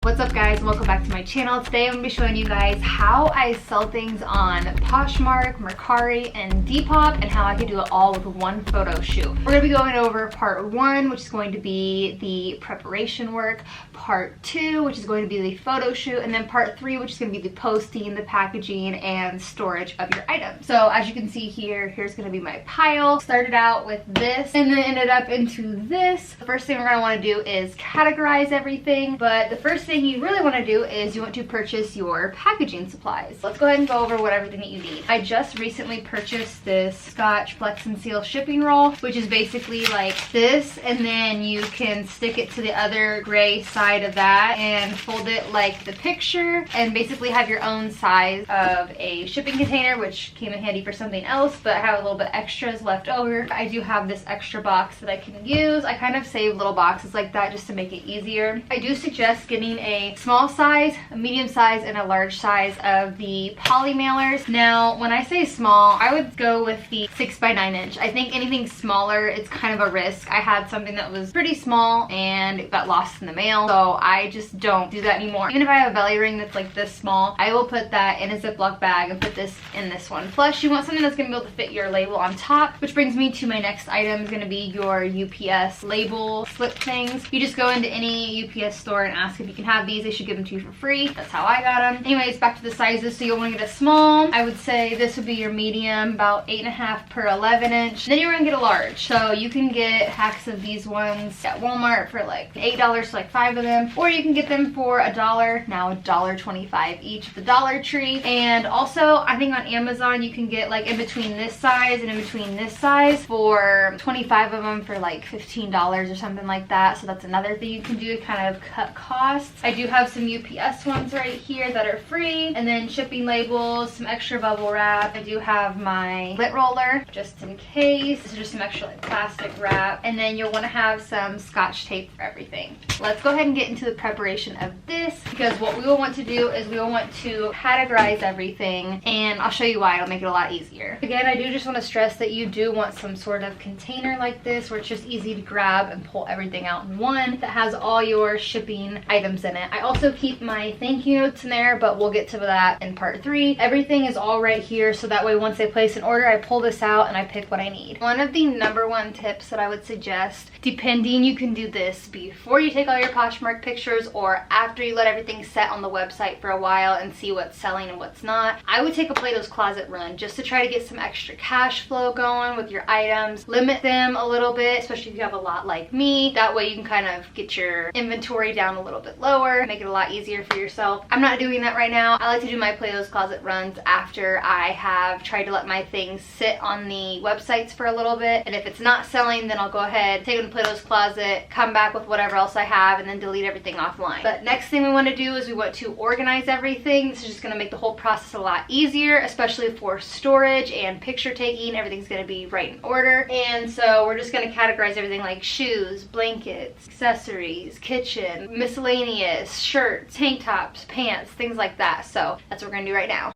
What's up guys, welcome back to my channel. Today I'm going to be showing you guys how I sell things on Poshmark, Mercari, and Depop, and how I can do it all with one photo shoot. We're going to be going over part 1, which is going to be the preparation work, part 2, which is going to be the photo shoot, and then part 3, which is going to be the posting, the packaging, and storage of your items. So as you can see here, here's going to be my pile. Started out with this and then ended up into this. The first thing we're going to want to do is categorize everything, but the first thing you really want to do is you want to purchase your packaging supplies. Let's go ahead and go over what everything that you need. I just recently purchased this Scotch Flex and Seal shipping roll, which is basically like this, and then you can stick it to the other gray side of that and fold it like the picture, and basically have your own size of a shipping container, which came in handy for something else, but I have a little bit extras left over. I do have this extra box that I can use. I kind of save little boxes like that just to make it easier. I do suggest getting a small size, a medium size, and a large size of the poly mailers. Now, when I say small, I would go with the 6x9 inch. I think anything smaller, it's kind of a risk. I had something that was pretty small and it got lost in the mail, so I just don't do that anymore. Even if I have a belly ring that's like this small, I will put that in a Ziploc bag and put this in this one. Plus, you want something that's going to be able to fit your label on top, which brings me to my next item. Is going to be your UPS label slip things. You just go into any UPS store and ask if you can have these. They should give them to you for free. That's how I got them. Anyways, back to the sizes. So you'll want to get a small. I would say this would be your medium, about 8.5 per 11 inch. Then you're going to get a large. So you can get packs of these ones at Walmart for like $8 for like 5 of them, or you can get them for $1, now $1.25 each at the Dollar Tree. And also, I think on Amazon you can get like in between this size and in between this size for 25 of them for like $15 or something like that. So that's another thing you can do to kind of cut costs. I do have some UPS ones right here that are free, and then shipping labels, some extra bubble wrap. I do have my lint roller just in case. This is just some extra like plastic wrap, and then you'll want to have some Scotch tape for everything. Let's go ahead and get into the preparation of this, because what we will want to do is we will want to categorize everything, and I'll show you why. It'll make it a lot easier. Again, I do just want to stress that you do want some sort of container like this where it's just easy to grab and pull everything out in one, that has all your shipping items in it. I also keep my thank you notes in there, but we'll get to that in part 3. Everything is all right here, so that way once I place an order, I pull this out and I pick what I need. One of the #1 tips that I would suggest, depending, you can do this before you take all your Poshmark pictures or after you let everything set on the website for a while and see what's selling and what's not. I would take a Plato's Closet run just to try to get some extra cash flow going with your items. Limit them a little bit, especially if you have a lot like me. That way you can kind of get your inventory down a little bit lower, make it a lot easier for yourself. I'm not doing that right now. I like to do my Plato's Closet runs after I have tried to let my things sit on the websites for a little bit, and if it's not selling, then I'll go ahead, take them to Plato's Closet, come back with whatever else I have, and then delete everything offline. But next thing we want to do is we want to organize everything. This is just going to make the whole process a lot easier, especially for storage and picture taking. Everything's going to be right in order, and so we're just going to categorize everything like shoes, blankets, accessories, kitchen, miscellaneous, shirts, tank tops, pants, things like that. So that's what we're going to do right now.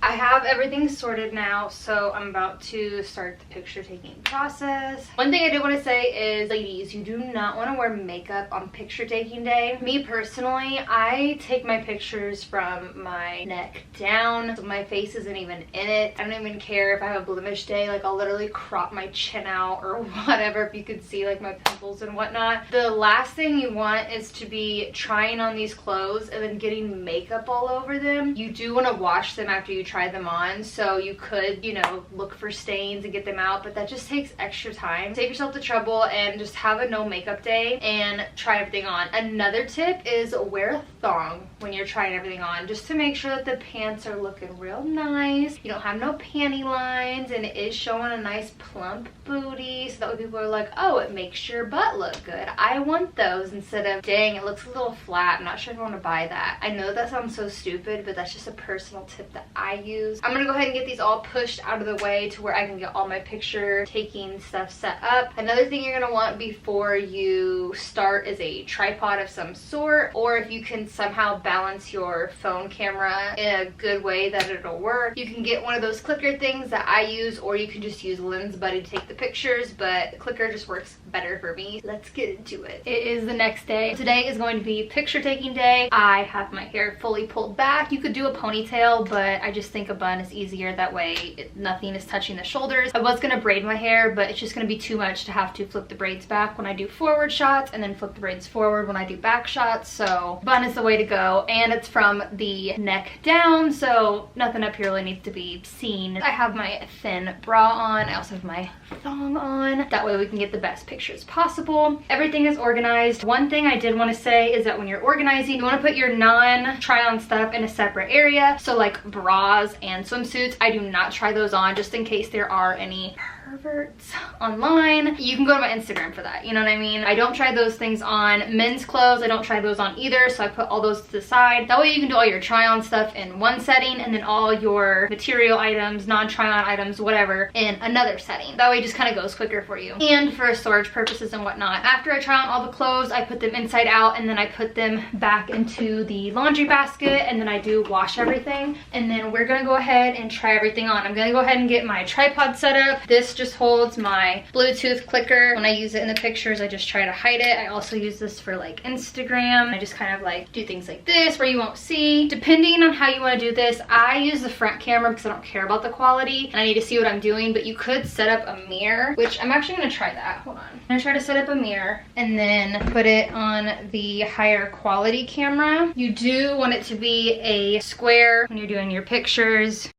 I have everything sorted now, so I'm about to start the picture taking process. One thing I do want to say is, ladies, you do not want to wear makeup on picture taking day. Me personally, I take my pictures from my neck down, so my face isn't even in it. I don't even care if I have a blemish day. Like, I'll literally crop my chin out or whatever, if you could see like my pimples and whatnot. The last thing you want is to be trying on these clothes and then getting makeup all over them. You do want to wash them after you try them on, so you could, you know, look for stains and get them out, but that just takes extra time. Save yourself the trouble and just have a no makeup day and try everything on. Another tip is wear a thong when you're trying everything on, just to make sure that the pants are looking real nice, you don't have no panty lines, and it is showing a nice plump booty, so that way people are like, oh, it makes your butt look good. I want those, instead of, dang, it looks a little flat. I'm not sure if I want to buy that. I know that sounds so stupid, but that's just a personal tip that I use. use. I'm gonna go ahead and get these all pushed out of the way to where I can get all my picture taking stuff set up. Another thing you're gonna want before you start is a tripod of some sort, or if you can somehow balance your phone camera in a good way that it'll work, you can get one of those clicker things that I use, or you can just use Lens Buddy to take the pictures, but the clicker just works better for me. Let's get into it. It is the next day. Today is going to be picture taking day. I have my hair fully pulled back. You could do a ponytail, but I just think a bun is easier. That way nothing is touching the shoulders. I was gonna braid my hair, but it's just gonna be too much to have to flip the braids back when I do forward shots and then flip the braids forward when I do back shots. So bun is the way to go, and it's from the neck down, so nothing up here really needs to be seen. I have my thin bra on. I also have my thong on. That way we can get the best pictures possible. Everything is organized. One thing I did want to say is that when you're organizing, you want to put your non-try-on stuff in a separate area. So like bras and swimsuits, I do not try those on just in case there are any perverts online. You can go to my Instagram for that, you know what I mean? I don't try those things on. Men's clothes, I don't try those on either, so I put all those to the side. That way you can do all your try-on stuff in one setting and then all your material items, non-try-on items, whatever, in another setting. That way it just kind of goes quicker for you. And for storage purposes and whatnot. After I try on all the clothes, I put them inside out and then I put them back into the laundry basket, and then I do wash everything. And then we're gonna go ahead and try everything on. I'm gonna go ahead and get my tripod set up. This just holds my Bluetooth clicker. When I use it in the pictures, I just try to hide it. I also use this for like Instagram. I just kind of like do things like this where you won't see. Depending on how you want to do this, I use the front camera because I don't care about the quality and I need to see what I'm doing, but you could set up a mirror, which I'm actually going to try that. Hold on. I'm going to try to set up a mirror and then put it on the higher quality camera. You do want it to be a square when you're doing your pictures,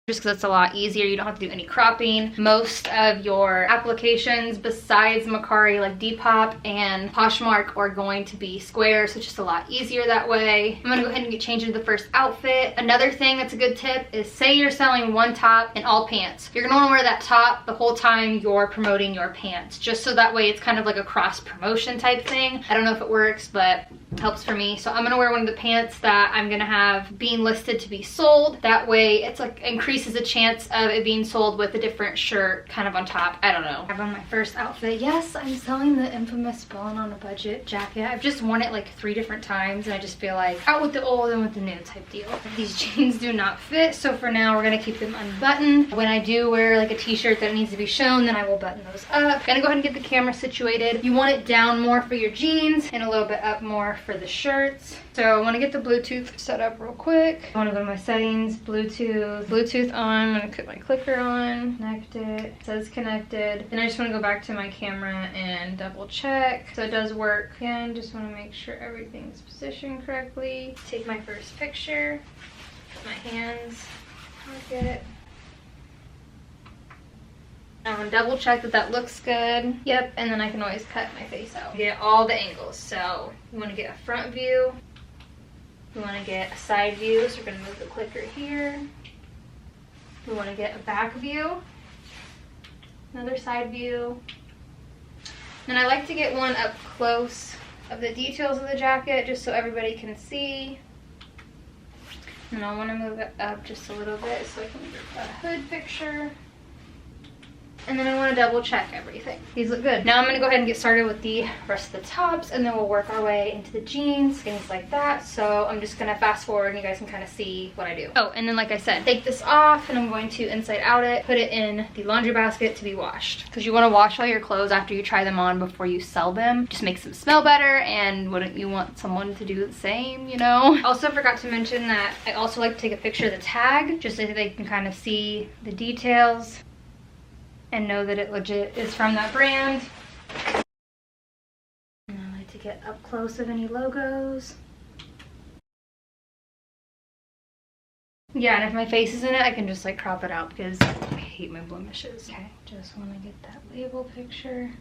just because it's a lot easier. You don't have to do any cropping. Most of your applications besides Mercari, like Depop and Poshmark, are going to be square, so it's just a lot easier that way. I'm gonna go ahead and get changed into the first outfit. Another thing that's a good tip is, say you're selling one top and all pants. You're gonna wanna wear that top the whole time you're promoting your pants, just so that way it's kind of like a cross promotion type thing. I don't know if it works, but it helps for me. So I'm gonna wear one of the pants that I'm gonna have being listed to be sold. That way it's like increases the chance of it being sold with a different shirt kind of on top. I don't know. I have on my first outfit. Yes, I'm selling the infamous Ballin' on a Budget jacket. I've just worn it like 3 different times and I just feel like out with the old and with the new type deal. These jeans do not fit, so for now we're gonna keep them unbuttoned. When I do wear like a t-shirt that needs to be shown, then I will button those up. Gonna go ahead and get the camera situated. You want it down more for your jeans and a little bit up more for the shirts. So I want to get the Bluetooth set up real quick. I want to go to my settings, Bluetooth on. I'm going to put my clicker on, connect it. It says connected. Then I just want to go back to my camera and double check. So it does work. Again, just want to make sure everything's positioned correctly. Take my first picture. Put my hands. Look at it. I want to double check that that looks good. Yep, and then I can always cut my face out. Get all the angles. So you want to get a front view. We want to get a side view, so we're going to move the clicker here. We want to get a back view, another side view. Then I like to get one up close of the details of the jacket just so everybody can see. And I want to move it up just a little bit so I can get a hood picture. And then I want to double check everything. These look good. Now I'm going to go ahead and get started with the rest of the tops, and then we'll work our way into the jeans, things like that. So I'm just going to fast forward and you guys can kind of see what I do. Oh, and then like I said, take this off and I'm going to inside out it, put it in the laundry basket to be washed. Because you want to wash all your clothes after you try them on before you sell them. Just makes them smell better, and wouldn't you want someone to do the same, you know? Also forgot to mention that I also like to take a picture of the tag just so that they can kind of see the details and know that it legit is from that brand. And I like to get up close of any logos. Yeah, and if my face is in it, I can just like crop it out because I hate my blemishes. Okay, just want to get that label picture.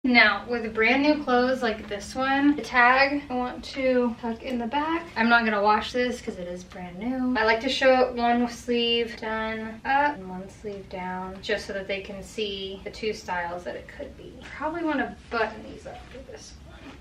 Now, with brand new clothes like this one, the tag I want to tuck in the back. I'm not gonna wash this because it is brand new. I like to show it one sleeve done up and one sleeve down, just so that they can see the 2 styles that it could be. Probably want to button these up for this one.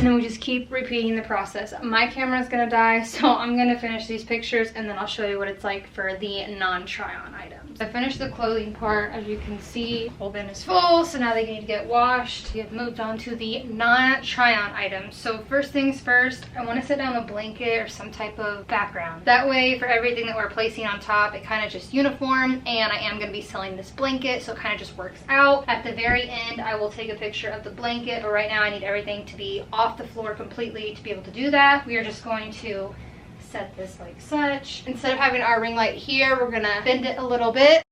And then we just keep repeating the process. My camera's gonna die, so I'm gonna finish these pictures and then I'll show you what it's like for the non-try-on items. I finished the clothing part. As you can see, the whole bin is full, so now they need to get washed. We have moved on to the non-try-on items. So first things first, I want to set down a blanket or some type of background. That way, for everything that we're placing on top, it kind of just uniform, and I am going to be selling this blanket, so it kind of just works out. At the very end, I will take a picture of the blanket, but right now I need everything to be off the floor completely to be able to do that. We are just going to set this like such. Instead of having our ring light here, we're gonna bend it a little bit.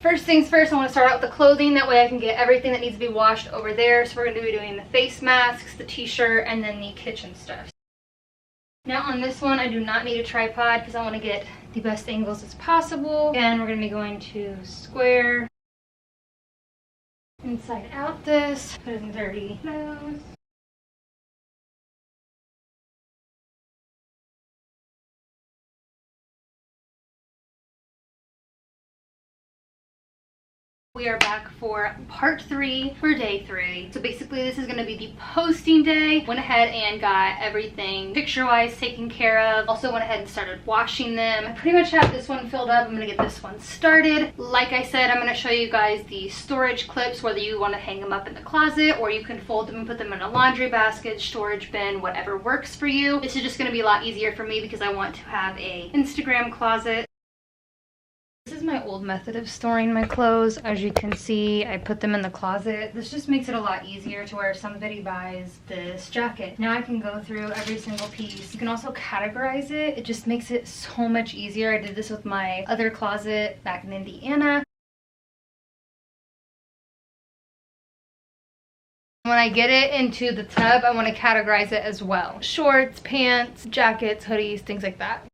First things first, I want to start out with the clothing. That way I can get everything that needs to be washed over there. So we're going to be doing the face masks, the t-shirt, and then the kitchen stuff. Now on this one, I do not need a tripod because I want to get the best angles as possible. Again, we're going to be going to square, inside out this, put in 30 nose. We are back for part 3 for day 3. So basically this is going to be the posting day. Went ahead and got everything picture-wise taken care of. Also went ahead and started washing them. I pretty much have this one filled up. I'm going to get this one started. Like I said, I'm going to show you guys the storage clips, whether you want to hang them up in the closet or you can fold them and put them in a laundry basket, storage bin, whatever works for you. This is just going to be a lot easier for me because I want to have a Instagram closet. This is my old method of storing my clothes. As you can see, I put them in the closet. This just makes it a lot easier to where somebody buys this jacket. Now I can go through every single piece. You can also categorize it. It just makes it so much easier. I did this with my other closet back in Indiana. When I get it into the tub, I want to categorize it as well. Shorts, pants, jackets, hoodies, things like that.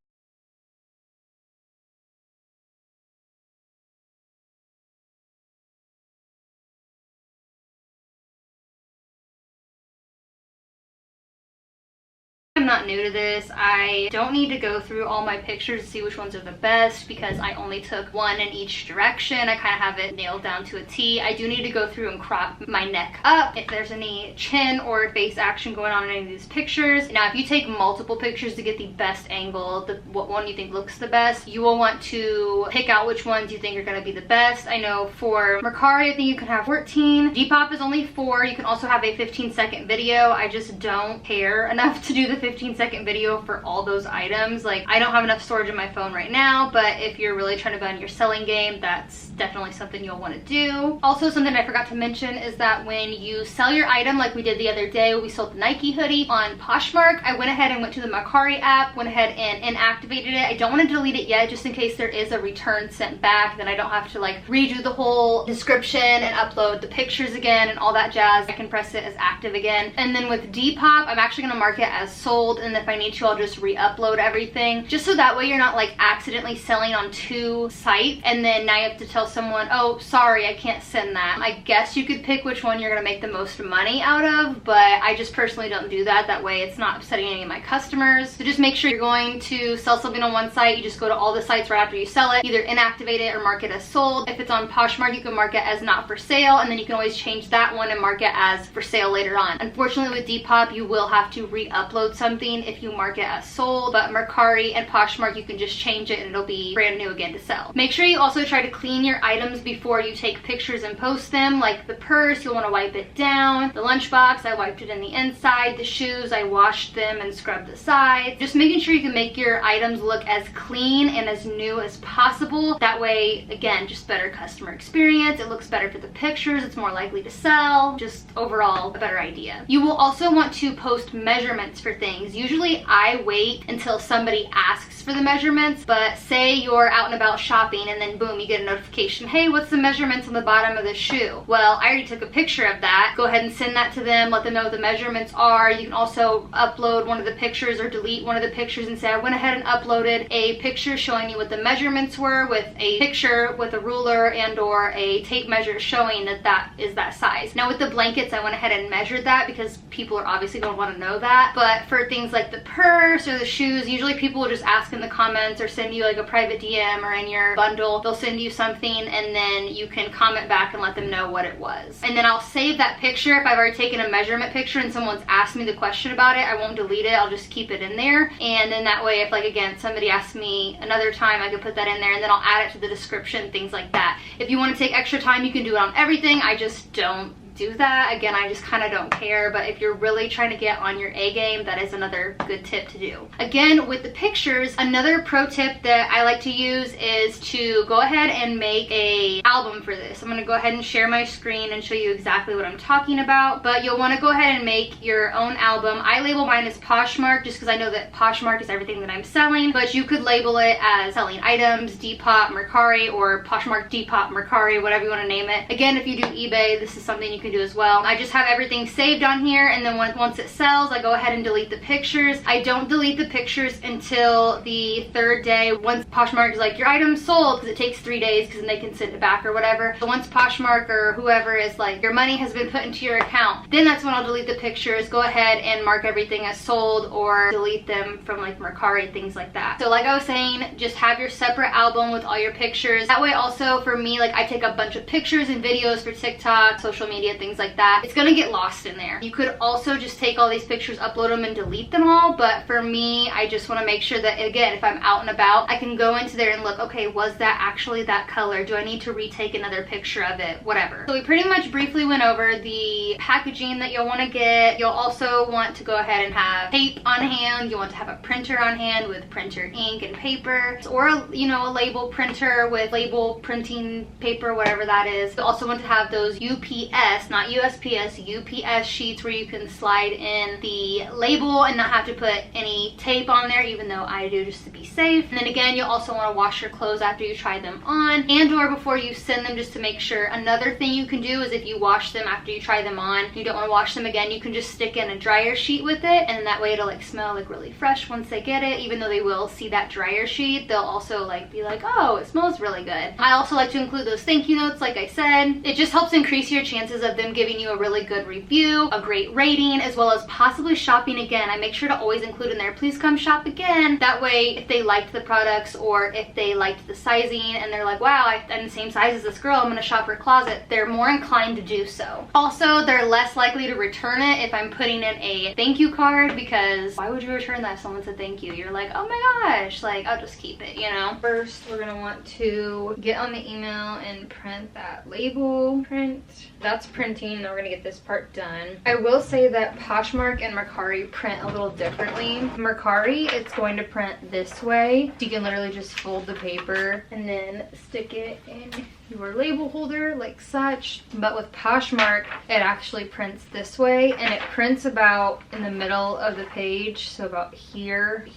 I'm not new to this. I don't need to go through all my pictures to see which ones are the best because I only took one in each direction. I kind of have it nailed down to a T. I do need to go through and crop my neck up if there's any chin or face action going on in any of these pictures. Now, if you take multiple pictures to get the best angle, what one you think looks the best, you will want to pick out which ones you think are going to be the best. I know for Mercari, I think you can have 14. Depop is only 4. You can also have a 15-second video. I just don't care enough to do the 15-second video for all those items. Like, I don't have enough storage in my phone right now, but if you're really trying to bend your selling game, that's definitely something you'll want to do. Also, something I forgot to mention is that when you sell your item, like we did the other day, we sold the Nike hoodie on Poshmark. I went ahead and went to the Mercari app, went ahead and inactivated it. I don't want to delete it yet, just in case there is a return sent back, then I don't have to like redo the whole description and upload the pictures again and all that jazz. I can press it as active again. And then with Depop, I'm actually going to mark it as sold, and if I need to, I'll just re-upload everything, just so that way you're not like accidentally selling on 2 sites and then now you have to tell someone, oh sorry, I can't send that. I guess you could pick which one you're gonna make the most money out of, but I just personally don't do that. That way it's not upsetting any of my customers. So just make sure you're going to sell something on one site, you just go to all the sites right after you sell it, either inactivate it or mark it as sold. If it's on Poshmark, you can mark it as not for sale, and then you can always change that one and mark it as for sale later on. Unfortunately with Depop, you will have to re-upload something if you mark it as sold, but Mercari and Poshmark, you can just change it and it'll be brand new again to sell. Make sure you also try to clean your items before you take pictures and post them. Like the purse, you'll want to wipe it down. The lunchbox, I wiped it in the inside. The shoes, I washed them and scrubbed the sides. Just making sure you can make your items look as clean and as new as possible. That way, again, just better customer experience. It looks better for the pictures. It's more likely to sell. Just overall, a better idea. You will also want to post measurements for things. Usually I wait until somebody asks for the measurements, but say you're out and about shopping and then boom, you get a notification, hey, what's the measurements on the bottom of the shoe? Well, I already took a picture of that. Go ahead and send that to them, let them know what the measurements are. You can also upload one of the pictures or delete one of the pictures and say, I went ahead and uploaded a picture showing you what the measurements were, with a picture with a ruler and or a tape measure showing that that is that size. Now with the blankets, I went ahead and measured that because people are obviously going to want to know that. But for things like the purse or the shoes, usually people will just ask in the comments or send you like a private DM or in your bundle. They'll send you something and then you can comment back and let them know what it was. And then I'll save that picture. If I've already taken a measurement picture and someone's asked me the question about it, I won't delete it. I'll just keep it in there. And then that way, if like again somebody asks me another time, I can put that in there and then I'll add it to the description, things like that. If you want to take extra time, you can do it on everything. I just don't do that. Again, I just kind of don't care, but if you're really trying to get on your A game, that is another good tip to do. Again, with the pictures, another pro tip that I like to use is to go ahead and make a album for this. I'm going to go ahead and share my screen and show you exactly what I'm talking about, but you'll want to go ahead and make your own album. I label mine as Poshmark just because I know that Poshmark is everything that I'm selling, but you could label it as selling items, Depop, Mercari, or Poshmark, Depop, Mercari, whatever you want to name it. Again, if you do eBay, this is something you can do as well. I just have everything saved on here, and then once it sells, I go ahead and delete the pictures. I don't delete the pictures until the third day. Once Poshmark is like, your item's sold, because it takes 3 days because then they can send it back or whatever. So once Poshmark or whoever is like, your money has been put into your account, then that's when I'll delete the pictures, go ahead and mark everything as sold or delete them from like Mercari, things like that. So like I was saying, just have your separate album with all your pictures. That way also for me, like I take a bunch of pictures and videos for TikTok, social media, things like that. It's gonna get lost in there. You could also just take all these pictures, upload them, and delete them all, but for me, I just want to make sure that, again, if I'm out and about, I can go into there and look, okay, was that actually that color? Do I need to retake another picture of it? Whatever. So we pretty much briefly went over the packaging that you'll want to get. You'll also want to go ahead and have tape on hand. You'll want to have a printer on hand with printer ink and paper, or you know, a label printer with label printing paper, whatever that is. You also want to have those UPS, not USPS, UPS sheets where you can slide in the label and not have to put any tape on there, even though I do, just to be safe. And then again, you'll also want to wash your clothes after you try them on, and or before you send them, just to make sure. Another thing you can do is if you wash them after you try them on, you don't want to wash them again, you can just stick in a dryer sheet with it, and that way it'll like smell like really fresh once they get it. Even though they will see that dryer sheet, they'll also like be like, oh, it smells really good. I also like to include those thank you notes, like I said. It just helps increase your chances of them giving you a really good review, a great rating, as well as possibly shopping again. I make sure to always include in there, please come shop again. That way, if they liked the products or if they liked the sizing and they're like, wow, I'm the same size as this girl, I'm gonna shop her closet, they're more inclined to do so. Also, they're less likely to return it if I'm putting in a thank you card, because why would you return that if someone said thank you? You're like, oh my gosh, like I'll just keep it, you know? First, we're gonna want to get on the email and print that label. Print. That's printing. Now we're gonna get this part done. I will say that Poshmark and Mercari print a little differently. Mercari, it's going to print this way. You can literally just fold the paper and then stick it in your label holder like such. But with Poshmark, it actually prints this way, and it prints about in the middle of the page, so about here.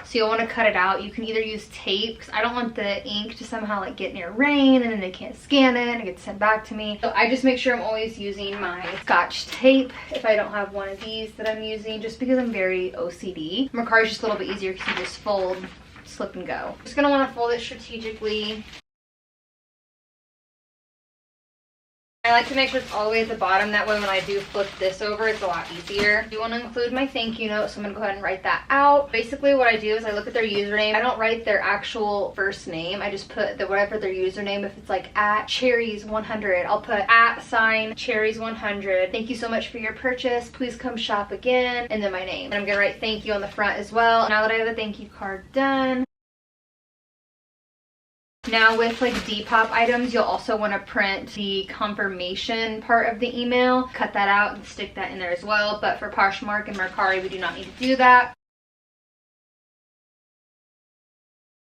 So you'll want to cut it out. You can either use tape, because I don't want the ink to somehow like get near rain and then they can't scan it and it gets sent back to me. So I just make sure I'm always using my Scotch tape if I don't have one of these that I'm using, just because I'm very OCD. Mercari's just a little bit easier because you just fold, slip and go. Just gonna want to fold it strategically. I like to make sure it's all the way at the bottom, that way when I do flip this over, it's a lot easier. I do want to include my thank you note, so I'm going to go ahead and write that out. Basically what I do is I look at their username. I don't write their actual first name. I just put whatever their username. If it's like at cherries100, I'll put @cherries100. Thank you so much for your purchase. Please come shop again. And then my name. And I'm going to write thank you on the front as well. Now that I have the thank you card done. Now with like Depop items, you'll also want to print the confirmation part of the email. Cut that out and stick that in there as well. But for Poshmark and Mercari, we do not need to do that.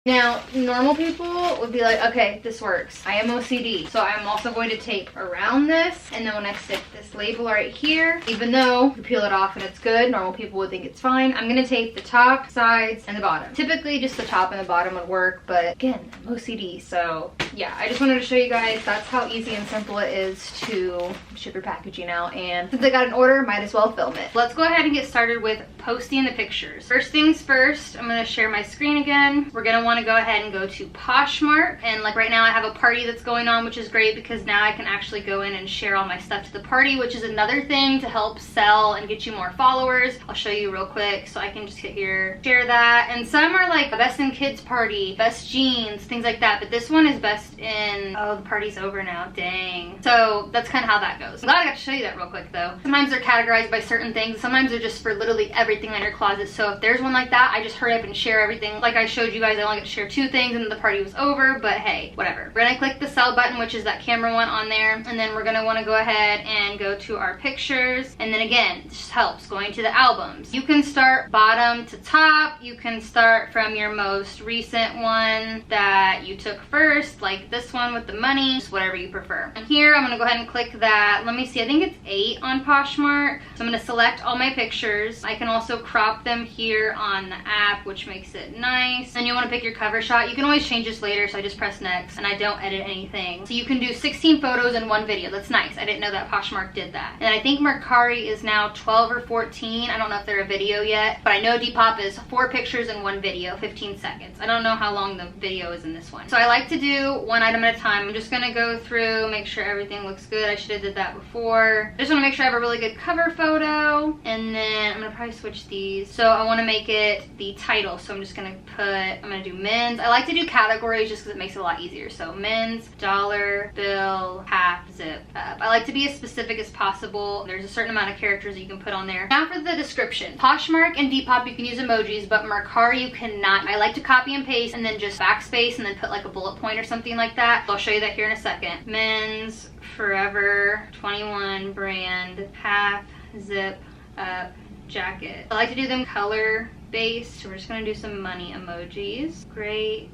Now, normal people would be like, okay, this works. I am OCD, so I'm also going to tape around this, and then when I stick this label right here, even though you peel it off and it's good, normal people would think it's fine, I'm gonna tape the top, sides, and the bottom. Typically, just the top and the bottom would work, but again, I'm OCD, so yeah, I just wanted to show you guys that's how easy and simple it is to ship your packaging out, and since I got an order, might as well film it. Let's go ahead and get started with posting the pictures. First things first, I'm gonna share my screen again. We're gonna wanna go ahead and go to Poshmark. And like right now I have a party that's going on, which is great because now I can actually go in and share all my stuff to the party, which is another thing to help sell and get you more followers. I'll show you real quick. So I can just hit here, share that. And some are like best in kids party, best jeans, things like that. But this one is best in, oh, the party's over now, dang. So that's kind of how that goes. I'm glad I got to show you that real quick though. Sometimes they're categorized by certain things. Sometimes they're just for literally everything in your closet. So if there's one like that, I just hurry up and share everything. Like I showed you guys, I only get to share 2 things and then the party was over, but hey, whatever. We're gonna click the sell button, which is that camera one on there. And then we're gonna wanna go ahead and go to our pictures. And then again, it just helps going to the albums. You can start bottom to top. You can start from your most recent one that you took first, like this one with the money, just whatever you prefer. And here, I'm gonna go ahead and click that. Let me see, I think it's 8 on Poshmark. So I'm gonna select all my pictures. I can also crop them here on the app, which makes it nice. And you want to pick your cover shot. You can always change this later, so I just press next and I don't edit anything. So you can do 16 photos in one video. That's nice. I didn't know that Poshmark did that. And I think Mercari is now 12 or 14. I don't know if they're a video yet, but I know Depop is 4 pictures in one video, 15 seconds. I don't know how long the video is in this one. So I like to do one item at a time. I'm just gonna go through, make sure everything looks good. I should have did that before. I just want to make sure I have a really good cover photo. And then I'm gonna probably switch these. So I want to make it the title. So I'm just gonna I'm gonna do men's. I like to do categories just because it makes it a lot easier. So men's, dollar, bill, half, zip up. I like to be as specific as possible. There's a certain amount of characters that you can put on there. Now for the description. Poshmark and Depop you can use emojis, but Mercari you cannot. I like to copy and paste and then just backspace and then put like a bullet point or something like that. So I'll show you that here in a second. Men's, Forever 21 brand, half, zip up, jacket. I like to do them color based. So we're just gonna do some money emojis. Great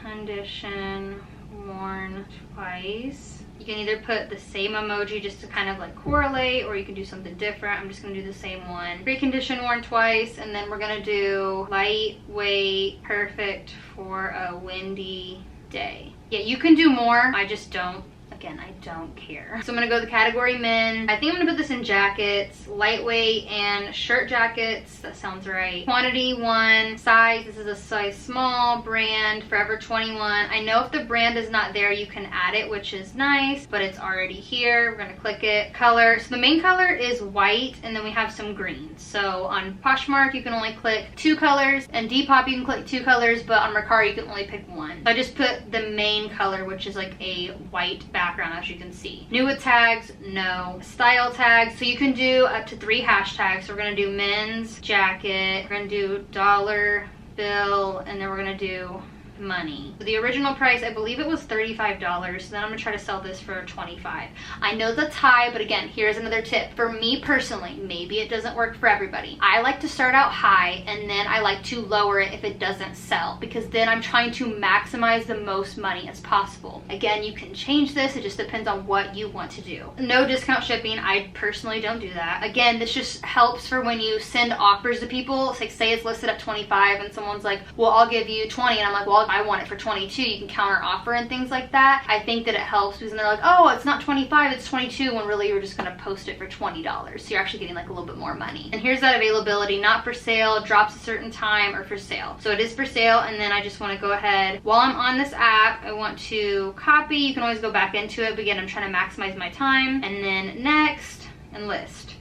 condition, worn twice. You can either put the same emoji just to kind of like correlate, or you can do something different. I'm just gonna do the same one. Great condition, worn twice, and then we're gonna do lightweight, perfect for a windy day. Yeah, you can do more. I just don't. Again, I don't care. So I'm gonna go to the category men. I think I'm gonna put this in jackets, lightweight and shirt jackets. That sounds right. Quantity 1, size, this is a size small, brand, Forever 21. I know if the brand is not there, you can add it, which is nice, but it's already here. We're gonna click it. Color, so the main color is white, and then we have some greens. So on Poshmark, you can only click 2 colors, and Depop, you can click 2 colors, but on Mercari, you can only pick 1. So I just put the main color, which is like a white background, as you can see. New with tags, no. Style tags, so you can do up to 3 hashtags. So we're gonna do men's, jacket, we're gonna do dollar, bill, and then we're gonna do money. So the original price, I believe it was $35. So then I'm gonna try to sell this for $25. I know that's high, but again, here's another tip. For me personally, maybe it doesn't work for everybody. I like to start out high and then I like to lower it if it doesn't sell, because then I'm trying to maximize the most money as possible. Again, you can change this. It just depends on what you want to do. No discount shipping. I personally don't do that. Again, this just helps for when you send offers to people. It's like, say it's listed at 25 and someone's like, well, I'll give you 20. And I'm like, well, I want it for 22. You can counter offer and things like that. I think that it helps because they're like, oh, it's not 25, it's 22, when really you're just gonna post it for $20. So you're actually getting like a little bit more money. And here's that availability: not for sale, drops a certain time, or for sale. So it is for sale. And then I just want to go ahead, while I'm on this app, I want to copy. You can always go back into it, but again, I'm trying to maximize my time. And then next, and list.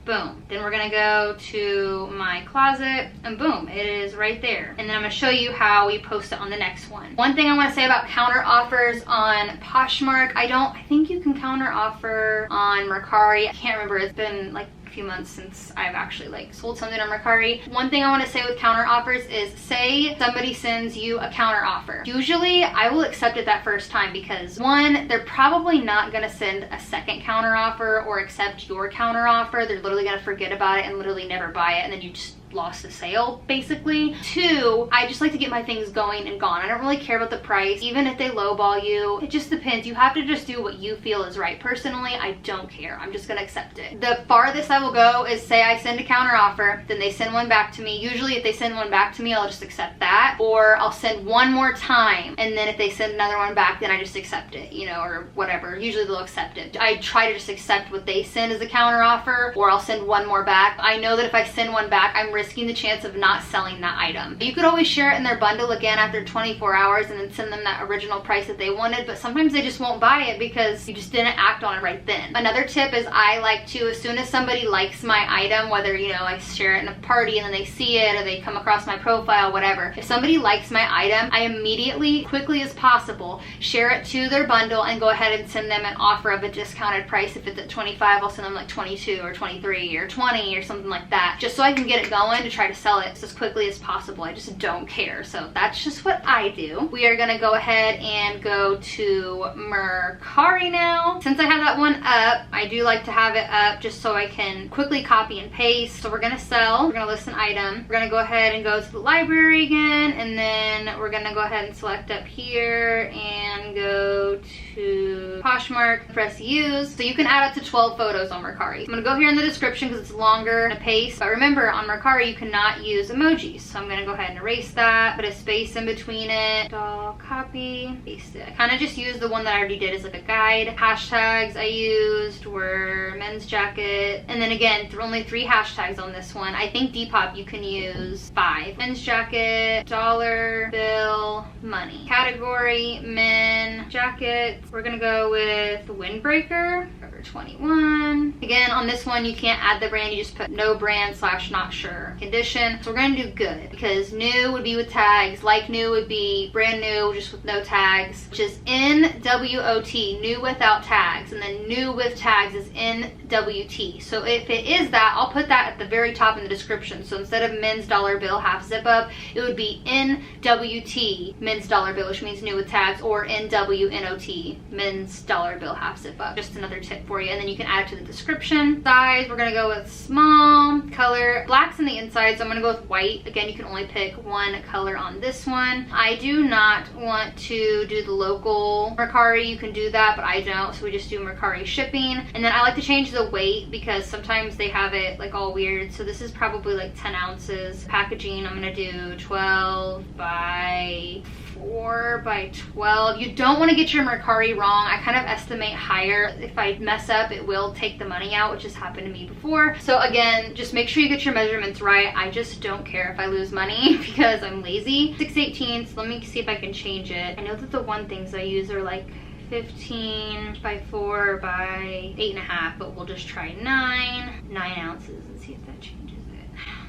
Boom. Then we're gonna go to my closet, and boom, it is right there. And then I'm gonna show you how we post it on the next one. One thing I wanna say about counter offers on Poshmark, I think you can counter offer on Mercari. I can't remember, it's been like few months since I've actually like sold something on Mercari. One thing I want to say with counter offers is, say somebody sends you a counter offer. Usually I will accept it that first time because, one, they're probably not going to send a second counter offer or accept your counter offer. They're literally going to forget about it and literally never buy it, and then you just lost a sale basically. 2, I just like to get my things going and gone. I don't really care about the price, even if they lowball you. It just depends. You have to just do what you feel is right. Personally, I don't care. I'm just gonna accept it. The farthest I will go is, say I send a counter offer, then they send one back to me. Usually if they send one back to me, I'll just accept that, or I'll send one more time, and then if they send another one back, then I just accept it, you know, or whatever. Usually they'll accept it. I try to just accept what they send as a counter offer, or I'll send one more back. I know that if I send one back, I'm risking the chance of not selling that item. You could always share it in their bundle again after 24 hours and then send them that original price that they wanted, but sometimes they just won't buy it because you just didn't act on it right then. Another tip is, I like to, as soon as somebody likes my item, whether, you know, I share it in a party and then they see it, or they come across my profile, whatever. If somebody likes my item, I immediately, quickly as possible, share it to their bundle and go ahead and send them an offer of a discounted price. If it's at 25, I'll send them like 22 or 23 or 20 or something like that, just so I can get it going to try to sell it as quickly as possible. I just don't care. So that's just what I do. We are gonna go ahead and go to Mercari now. Since I have that one up, I do like to have it up just so I can quickly copy and paste. So we're gonna sell, we're gonna list an item. We're gonna go ahead and go to the library again, and then we're gonna go ahead and select up here and go to Poshmark, press use. So you can add up to 12 photos on Mercari. I'm gonna go here in the description because it's longer to paste. But remember, on Mercari, you cannot use emojis. So I'm gonna go ahead and erase that, put a space in between it, all copy, paste it. I kind of just used the one that I already did as like a guide. Hashtags I used were men's jacket. And then again, only 3 hashtags on this one. I think Depop you can use 5. Men's jacket, dollar bill, money. Category, men, jackets. We're gonna go with windbreaker, Forever 21. Again, on this one, you can't add the brand, you just put no brand / not sure. Condition, so we're gonna do good, because new would be with tags, like new would be brand new, just with no tags, which is NWOT, new without tags, and then new with tags is NWT. So if it is that, I'll put that at the very top in the description. So instead of men's dollar bill half zip up, it would be NWT, men's dollar bill, which means new with tags, or NWNOT, men's dollar bill half zip up. Just another tip for you. And then you can add it to the description. Size, we're gonna go with small. Color, black's in the inside, so I'm gonna go with white. Again, you can only pick one color on this one. I do not want to do the local Mercari. You can do that, but I don't, so we just do Mercari shipping. And then I like to change the weight because sometimes they have it like all weird. So this is probably like 10 ounces. Packaging, I'm gonna do 12 by 4 by 12. You don't want to get your Mercari wrong. I kind of estimate higher. If I mess up, it will take the money out, which has happened to me before. So again, just make sure you get your measurements right. I just don't care if I lose money because I'm lazy. 6/18, let me see if I can change it. I know that the one things I use are like 15 by 4 by 8.5, but we'll just try 9 ounces and see if that changes.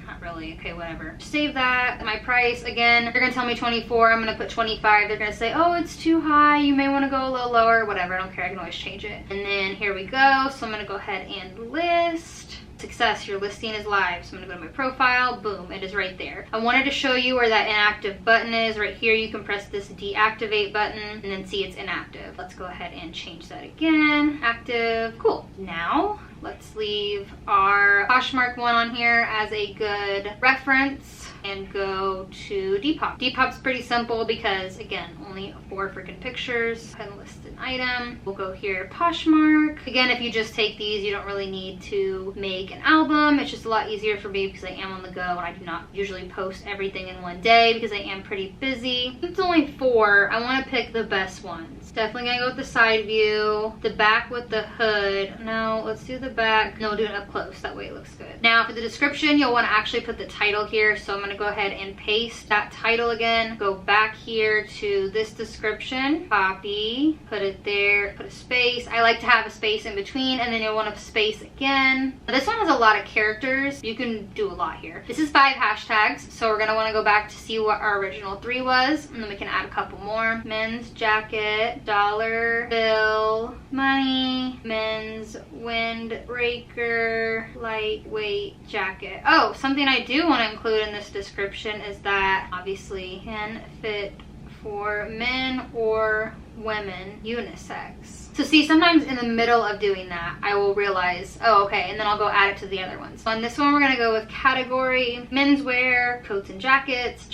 Not really. Okay, whatever. Save that. My price, again, they're gonna tell me 24. I'm gonna put 25. They're gonna say, oh, it's too high, you may want to go a little lower. Whatever, I don't care, I can always change it. And then here we go. So I'm gonna go ahead and list. Success, your listing is live. So I'm gonna go to my profile, boom, it is right there. I wanted to show you where that inactive button is. Right here, you can press this deactivate button and then see it's inactive. Let's go ahead and change that again. Active, cool. Now, let's leave our Poshmark one on here as a good reference and go to Depop. Depop's pretty simple because, again, only 4 freaking pictures. Go ahead and list an item. We'll go here, Poshmark. Again, if you just take these, you don't really need to make an album. It's just a lot easier for me because I am on the go and I do not usually post everything in one day because I am pretty busy. It's only 4. I want to pick the best ones. Definitely gonna go with the side view, the back with the hood. No, let's do the back. No, we'll do it up close. That way it looks good. Now for the description, you'll want to actually put the title here. So I'm gonna go ahead and paste that title again. Go back here to this description, copy, put it there, put a space. I like to have a space in between, and then you'll want a space again. Now, this one has a lot of characters. You can do a lot here. This is 5 hashtags, so we're gonna want to go back to see what our original 3 was, and then we can add a couple more. Men's jacket, dollar bill, money, men's windbreaker, lightweight jacket. Oh, something I do want to include in this description is that obviously can fit for men or women, unisex. So see, sometimes in the middle of doing that, I will realize, oh, okay, and then I'll go add it to the other ones. On this one, we're gonna go with category, menswear, coats and jackets,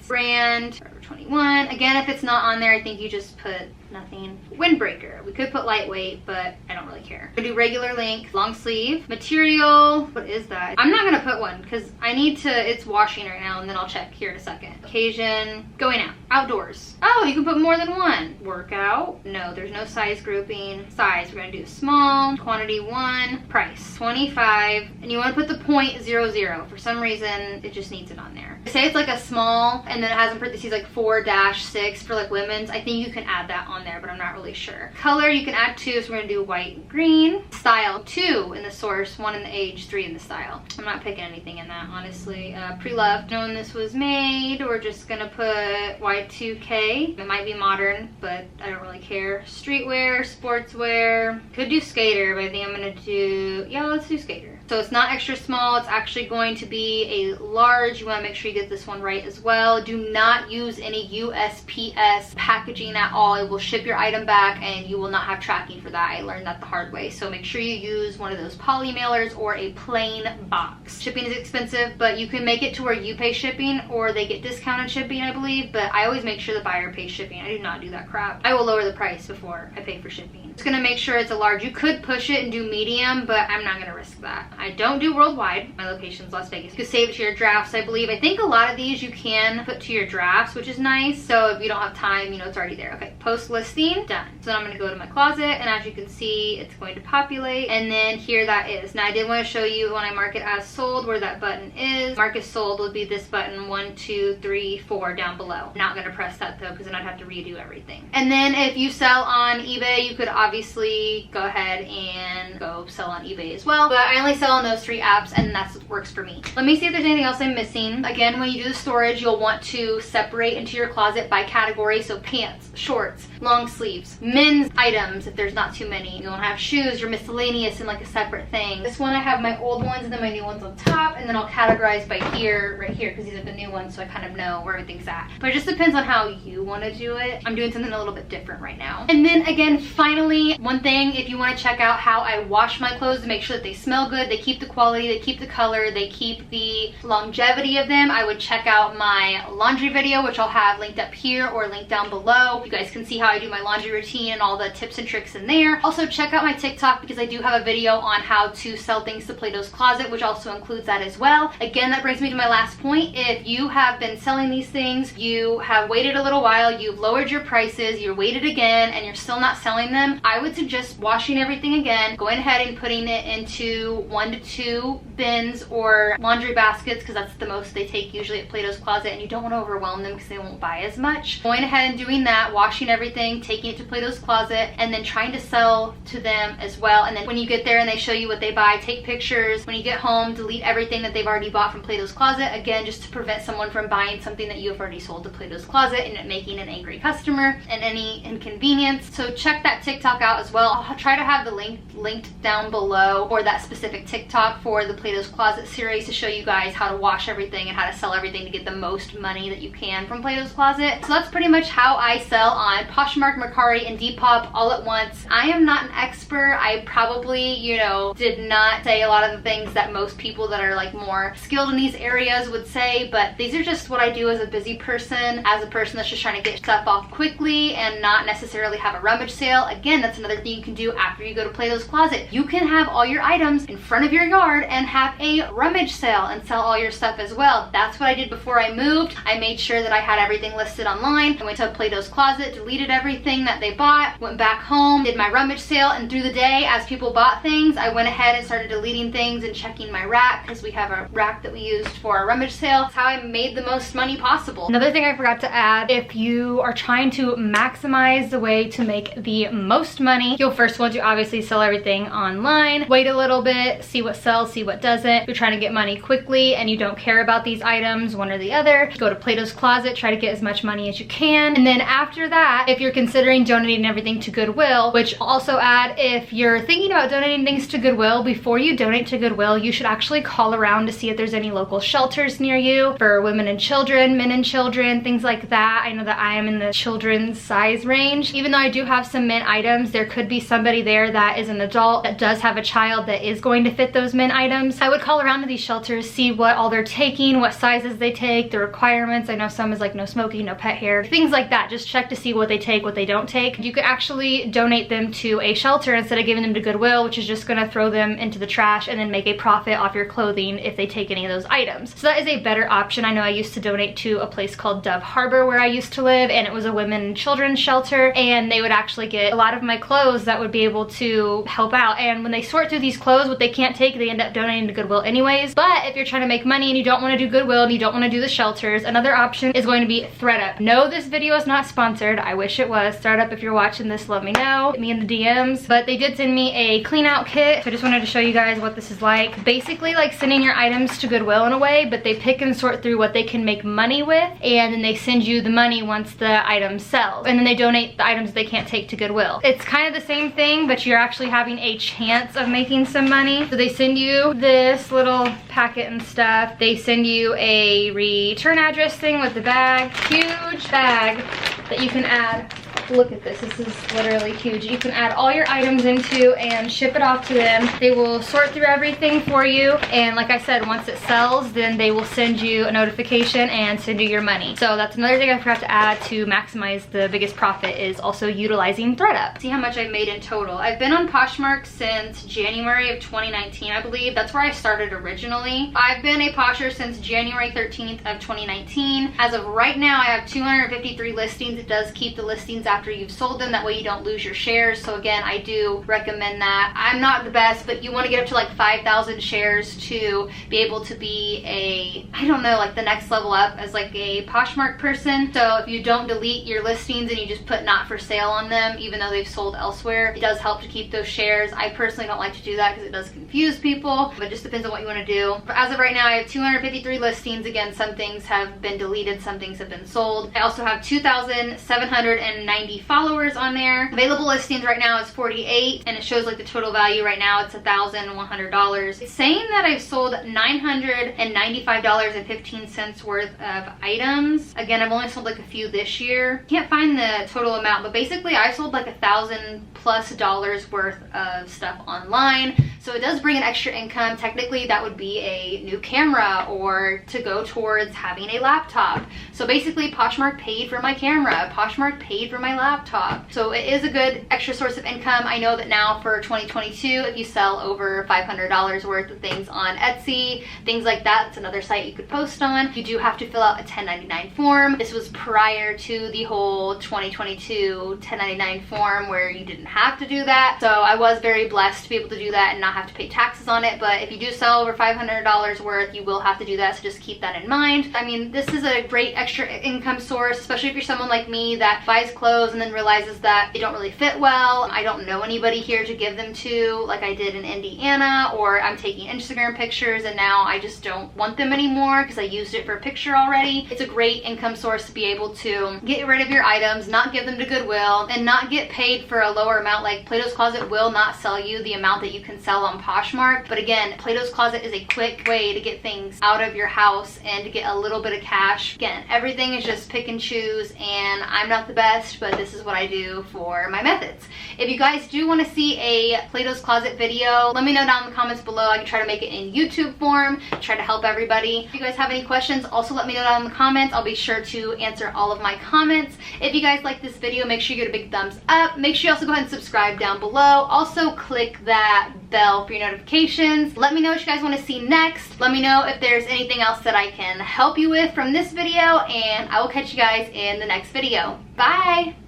brand, Forever 21. Again, if it's not on there, I think you just put nothing. Windbreaker. We could put lightweight, but I don't really care. We do regular length, long sleeve, material. What is that? I'm not gonna put one because I need to, it's washing right now, and then I'll check here in a second. Occasion, going out, outdoors. Oh, you can put more than one. Workout. No, there's no size grouping. Size, we're gonna do small, quantity 1, price 25, and you wanna put the 0.00. For some reason, it just needs it on there. Say it's like a small, and then it has in parentheses like 4-6 for like women's. I think you can add that on there, but I'm not really sure. Color, you can add 2, so we're gonna do white and green. Style, 2 in the source, 1 in the age, 3 in the style. I'm not picking anything in that, honestly. Pre-loved, knowing this was made, we're just gonna put Y2K. It might be modern, but I don't really care. Streetwear, sportswear. Could do skater, but I think I'm gonna do, yeah, let's do skater. So it's not extra small, it's actually going to be a large. You wanna make sure you get this one right as well. Do not use any USPS packaging at all. It will ship your item back and you will not have tracking for that. I learned that the hard way. So make sure you use one of those poly mailers or a plain box. Shipping is expensive, but you can make it to where you pay shipping or they get discounted shipping, I believe, but I always make sure the buyer pays shipping. I do not do that crap. I will lower the price before I pay for shipping. Just gonna make sure it's a large. You could push it and do medium, but I'm not gonna risk that. I don't do worldwide. My location's Las Vegas. You can save it to your drafts, I believe. I think a lot of these you can put to your drafts, which is nice. So if you don't have time, you know, it's already there. Okay, post listing, done. So then I'm gonna go to my closet, and as you can see, it's going to populate, and then here that is. Now I did want to show you when I mark it as sold where that button is. Mark as sold would be this button 1, 2, 3, 4 down below. I'm not gonna press that though, because then I'd have to redo everything. And then if you sell on eBay, you could obviously go ahead and go sell on eBay as well, but I only sell on those 3 apps, and that works for me. Let me see if there's anything else I'm missing. Again, when you do the storage, you'll want to separate into your closet by category. So pants, shorts, long sleeves, men's items if there's not too many. You don't have shoes, your miscellaneous in like a separate thing. This one I have my old ones and then my new ones on top, and then I'll categorize by here, right here, because these are the new ones, so I kind of know where everything's at. But it just depends on how you want to do it. I'm doing something a little bit different right now. And then again, finally, one thing, if you want to check out how I wash my clothes to make sure that they smell good, they keep the quality, they keep the color, they keep the longevity of them, I would check out my laundry video, which I'll have linked up here or linked down below. You guys can see how I do my laundry routine and all the tips and tricks in there. Also check out my TikTok because I do have a video on how to sell things to Plato's Closet, which also includes that as well. Again, that brings me to my last point. If you have been selling these things, you have waited a little while, you've lowered your prices, you're waited again, and you're still not selling them, I would suggest washing everything again, going ahead and putting it into 1 to 2 bins or laundry baskets, because that's the most they take usually at Plato's Closet, and you don't want to overwhelm them because they won't buy as much. Going ahead and doing that, washing everything, taking it to Plato's Closet, and then trying to sell to them as well. And then when you get there and they show you what they buy, take pictures. When you get home, delete everything that they've already bought from Plato's Closet, again, just to prevent someone from buying something that you have already sold to Plato's Closet and it making an angry customer and any inconvenience. So check that TikTok out as well. I'll try to have the link linked down below for that specific TikTok for the Plato's Closet series to show you guys how to wash everything and how to sell everything to get the most money that you can from Plato's Closet. So that's pretty much how I sell on Poshmark, Mercari, and Depop all at once. I am not an expert. I probably, you know, did not say a lot of the things that most people that are like more skilled in these areas would say, but these are just what I do as a busy person, as a person that's just trying to get stuff off quickly and not necessarily have a rummage sale. Again, that's another thing you can do after you go to Plato's Closet. You can have all your items in front of your yard and have a rummage sale and sell all your stuff as well. That's what I did before I moved. I made sure that I had everything listed online. I went to Plato's Closet, deleted everything that they bought, went back home, did my rummage sale, and through the day as people bought things, I went ahead and started deleting things and checking my rack, because we have a rack that we used for our rummage sale. That's how I made the most money possible. Another thing I forgot to add, if you are trying to maximize the way to make the most money, you'll first want to obviously sell everything online, wait a little bit, see what sells, see what doesn't. If you're trying to get money quickly and you don't care about these items items, one or the other. Go to Plato's Closet, try to get as much money as you can. And then after that, if you're considering donating everything to Goodwill, which I'll also add, if you're thinking about donating things to Goodwill, before you donate to Goodwill, you should actually call around to see if there's any local shelters near you for women and children, men and children, things like that. I know that I am in the children's size range. Even though I do have some men items, there could be somebody there that is an adult that does have a child that is going to fit those men items. I would call around to these shelters, see what all they're taking, what sizes they take, the requirements. I know some is like no smoking, no pet hair, things like that. Just check to see what they take, what they don't take. You could actually donate them to a shelter instead of giving them to Goodwill, which is just gonna throw them into the trash and then make a profit off your clothing if they take any of those items. So that is a better option. I know I used to donate to a place called Dove Harbor where I used to live, and it was a women and children's shelter, and they would actually get a lot of my clothes that would be able to help out. And when they sort through these clothes, what they can't take, they end up donating to Goodwill anyways. But if you're trying to make money and you don't want to do Goodwill and you don't want to do the shelters, another option is going to be ThredUp. No, this video is not sponsored. I wish it was. ThredUp, if you're watching this, let me know. Hit me in the DMs. But they did send me a clean out kit. So I just wanted to show you guys what this is like. Basically like sending your items to Goodwill in a way, but they pick and sort through what they can make money with, and then they send you the money once the item sells. And then they donate the items they can't take to Goodwill. It's kind of the same thing, but you're actually having a chance of making some money. So they send you this little packet and stuff. They send you a return address thing with the bag. Huge bag that you can add. Look at this. This is literally huge. You can add all your items into and ship it off to them. They will sort through everything for you, and like I said, once it sells, then they will send you a notification and send you your money. So that's another thing I forgot to add to maximize the biggest profit, is also utilizing ThredUp. See how much I've made in total. I've been on Poshmark since January of 2019, I believe. That's where I started originally. I've been a Posher since January 13th of 2019. As of right now, I have 253 listings. It does keep the listings after you've sold them, that way you don't lose your shares. So again, I do recommend that. I'm not the best, but you want to get up to like 5,000 shares to be able to be a, I don't know, like the next level up as like a Poshmark person. So if you don't delete your listings and you just put not for sale on them, even though they've sold elsewhere, it does help to keep those shares. I personally don't like to do that because it does confuse people, but it just depends on what you want to do. But as of right now, I have 253 listings. Again, some things have been deleted, some things have been sold. I also have 2,790 followers on there. Available listings right now is 48, and it shows like the total value right now, it's $1,100. It's saying that I've sold $995.15 worth of items. Again, I've only sold like a few this year. Can't find the total amount, but basically I sold like $1,000+ worth of stuff online. So it does bring an extra income. Technically that would be a new camera or to go towards having a laptop. So basically Poshmark paid for my camera, Poshmark paid for my laptop. So it is a good extra source of income. I know that now for 2022, if you sell over $500 worth of things on Etsy, things like that, it's another site you could post on. You do have to fill out a 1099 form. This was prior to the whole 2022 1099 form where you didn't have to do that. So I was very blessed to be able to do that and not have to pay taxes on it. But if you do sell over $500 worth, you will have to do that. So just keep that in mind. I mean, this is a great extra income source, especially if you're someone like me that buys clothes and then realizes that they don't really fit well. I don't know anybody here to give them to, like I did in Indiana, or I'm taking Instagram pictures and now I just don't want them anymore because I used it for a picture already. It's a great income source to be able to get rid of your items, not give them to Goodwill, and not get paid for a lower amount. Like Plato's Closet will not sell you the amount that you can sell on Poshmark, but again, Plato's Closet is a quick way to get things out of your house and to get a little bit of cash. Again, everything is just pick and choose, and I'm not the best, but this is what I do for my methods. If you guys do want to see a Plato's Closet video, let me know down in the comments below. I can try to make it in YouTube form, try to help everybody. If you guys have any questions, also let me know down in the comments. I'll be sure to answer all of my comments. If you guys like this video, make sure you give it a big thumbs up. Make sure you also go ahead and subscribe down below. Also click that bell for your notifications. Let me know what you guys want to see next. Let me know if there's anything else that I can help you with from this video, and I will catch you guys in the next video. Bye!